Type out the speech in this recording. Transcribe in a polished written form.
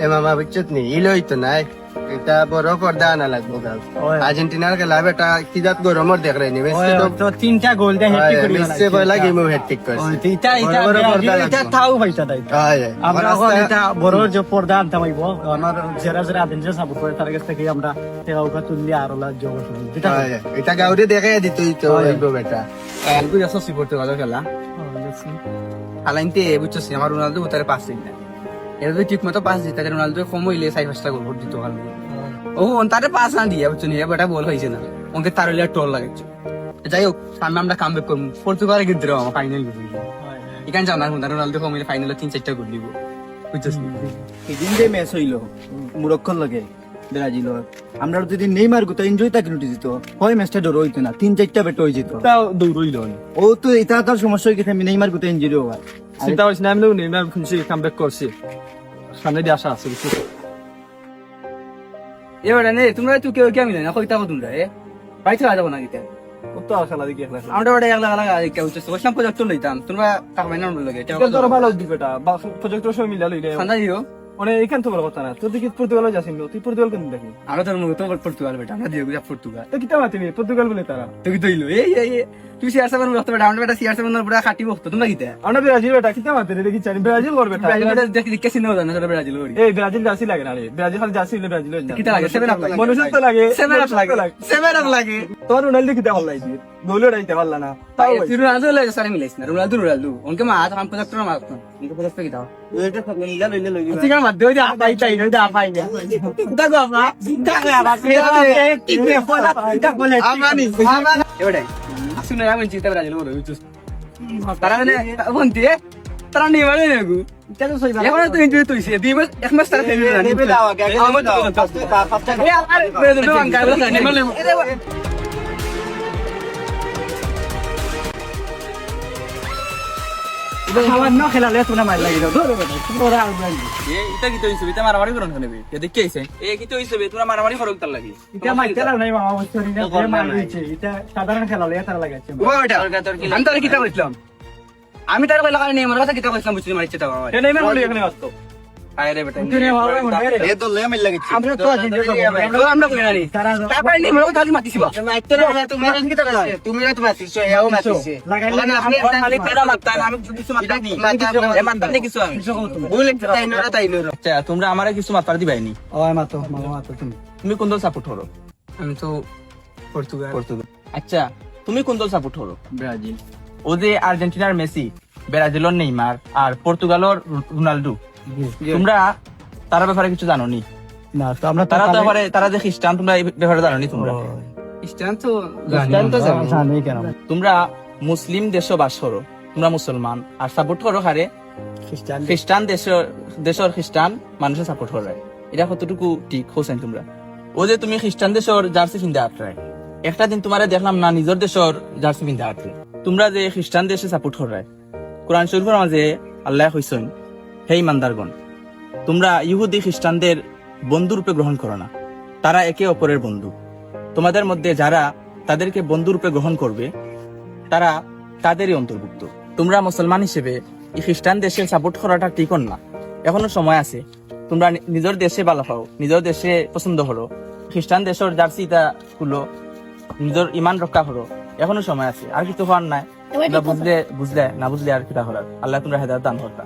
এ মামা বুঝছত নি ইলই তো নাই এটা বড় পর্দা আনা লাগবো গাল আর্জেন্টিনার খেলা বেটা কি জাত গরমর দেখ রে নি মেসি তো তিনটা গোল দে হেট্রিক করি মেসি বলা গেম হেট্রিক করছে এটা এটা বড় পর্দা এটা লাগবো। তাও পয়সা দেয় হয় আমরা এখন এটা বড় যে পর্দা আনতে পাইব আমার যারা যারা আর্জেন্টিনা সাপোর্ট করে তার কাছ থেকে আমরা টাকা তুললি আর ওলা যোগ যেটা এটা গাউরে দেখে দিতই তো হইব বেটা আলগু যাচ্ছ পর্তুগালের খেলা আলাইনতে বুঝছো আমার রোনালদো উতারে পাস দিন না এটা যদি ঠিক মতো পাস দিতে রোনালদো কম হইলে 4-5টা গোল করে দিত কারণ ও তারে পাস না দিয়া বুঝছো নি বেটা বল হয়েছে না ওকে তার হইলে টোল লাগছে যাই হোক সামনে আমরা কাম ব্যাক করবো পর্তুগালে কিন্তু আমার ফাইনাল এখানে জানার মধ্যে রোনালদো কম হইলে ফাইনালে 3-4টা গোল দিব বুঝছো এদিন যে ম্যাচ হইলো মুরক্কর লগে ব্রাজিলর আমরা যদি নেইমার গুতা এনজয় তাকে নুটি দিত হয় ম্যাচটা ডর হইতো না 3-4টা বেট হয়ে যেত তাও দৌড়ইল ও তো এটা তার সমস্যা হয়ে গেছে নেইমার গুতা ইনজুরি হওয়ার চিন্তা করছি না আমি নেইমার খুঁজছি কাম ব্যাক করছি সামনে দিয়ে আসা আছে বুঝছো এবারে নে তোমরা তুই কেউ কেমন না কইতা কো তোমরা বাইতে যাবো না কিতে তো খেলা দেখি একলা আমরা ওটা একলা একলা কেউ হচ্ছে ওসব প্রজেক্ট লইতাম তোমরা টাকা মাইনা লাগে তোর ভালো দি বেটা প্রজেক্টর সব মিলা লইলে ঠান্ডা দিও মানে এখান তো বড় কথা না তুই দেখি পর্তুগাল যাচ্ছিস তুই পর্তুগাল কেন দেখি আরো তোর মুখ তো পর্তুগাল বেটা আমরা দিও পর্তুগাল তো কিতা মাতিবি পর্তুগাল বলে তারা তুই দইলো এই তুই CR7 রক্ত বেটা আমরা বেটা CR7 এর পুরা খাটি বক্ত তোমরা কিতে আমরা ব্রাজিল বেটা কিতা মাতে রে দেখি চাই ব্রাজিল করবে বেটা ব্রাজিল বেটা দেখি দেখি চিনো জানা তোরা ব্রাজিল করি এই ব্রাজিল জার্সি লাগে না রে ব্রাজিল খালি জার্সি হইলে ব্রাজিল হইছে কিতা লাগে 7 আপ লাগে মনুষ্য তো লাগে 7 আপ লাগে 7 আপ লাগে তোর রোনাল্ডো কিতা ভালো লাগছে গোলও রাইতে পারলা না তাও তুই রোনালদো লাগে সারে মিলাইছ না রোনালদো ওনকে মা আজ কাম প্রজেক্টর মা ইনকে প্রজেক্ট কিতা এটা সব মিলা লইলে লইবি ঠিক আছে মাদ দেই আপাই তাই না আপাই না দাগো আপা দাগো আপা কি রে বলা এটা বলে আমানি এবারে আসুন না আমি চিন্তা ব্রাজিল বড় বুঝছিস তারা মানে বন্তি তারা নিয়ে মানে নেগু কেন সই এখন তো ইন্টারভিউ তুইছে দুই মাস এক মাস তারা ফেলে না নেবে দাও আগে আমার তো এই আর ব্রাজিল বাঙ্কা বলা নেমে খাবার না খেলালে তোমরা মার লাগি দাও ধরো বেটা তোমরা আর ব্রাজিল এটা কি তৈছে এটা মারামারি করন নেবে এ দেখি আইছে এ কি তৈছে তোরা মারামারি করক তার লাগি এটা মাইতে লাও নাই মামা বস্তরি না যে মার দিয়েছে এটা সাধারণ খেলালে তার লাগাচ্ছে আমি তার কিতা কইছিলাম আমি তার কইলা কারণে আমার কথা কিতা কইছিলাম বুঝছিস মারিছে তো আমার এ নাই মার বলি এখানে আসতো আয় রে বেটা দুনিয়া ভালো মনে রে এ তো লে মিল লাগিছে আমরা তো আছি যে আমরা কইনা নি তারপরে নি মরো খালি মাতিছিবা মাইতে না তুমি কি তারা তুমি না তো মাতিছো এও মাতিছে লাগাইলে আপনি খালি তেরা মারতান আমি কিছু মারতাম নি এ মারতাম নি কিছু আমি বলে তাই নরা আচ্ছা তোমরা আমারে কিছু মারতার দিবাইনি ওই মাতো মামা মাতো তুমি তুমি কোন দল সাপোর্ট করো আমি তো পর্তুগাল আচ্ছা তুমি কোন দল সাপোর্ট করো ব্রাজিল ও যে আর্জেন্টিনার মেসি ব্রাজিলের নেইমার আর পর্তুগালের রোনালদো তোমরা তার ব্যাপারে কিছু জানো নি না তো আমরা তারা তো ব্যাপারে তারা যে খ্রিস্টান তোমরা এই ব্যাপারে জানো নি তোমরা খ্রিস্টান তো জানি কেন তোমরা মুসলিম দেশে বাস করো তোমরা মুসলমান আর সাপোর্ট করো হারে খ্রিস্টান খ্রিস্টান দেশের খ্রিস্টান মানুষের সাপোর্ট করে এটা কতটুকু ঠিক হোসেন তোমরা ও যে তুমি খ্রিস্টান দেশের জার্সি কিনতে আটরায় একটা দিন তোমারে দেখলাম না নিজের দেশের জার্সি কিনতে আটরে তোমরা যে খ্রিস্টান দেশে সাপোর্ট করে কোরআন শরীফের মাঝে আল্লাহ কইছেন হে ইমানদারগণ তোমরা ইহুদি খ্রিস্টানদের বন্ধু রূপে গ্রহণ করো না তারা একে অপরের বন্ধু তোমাদের মধ্যে যারা তাদেরকে বন্ধু রূপে গ্রহণ করবে তারা তাদেরই অন্তর্ভুক্ত তোমরা মুসলমান হিসেবে এই খ্রিস্টান দেশে সাপোর্ট করাটা ঠিক না এখনো সময় আছে তোমরা নিজের দেশে ভালো পাও নিজের দেশে পছন্দ করো খ্রিস্টান দেশের জার্সিটা খুলো নিজের ইমান রক্ষা করো এখনো সময় আছে আর কিছু হওয়ার নাই বুঝলে না বুঝলে আর কিটা করার আল্লাহ তোমরা হেদায়েত দান করতা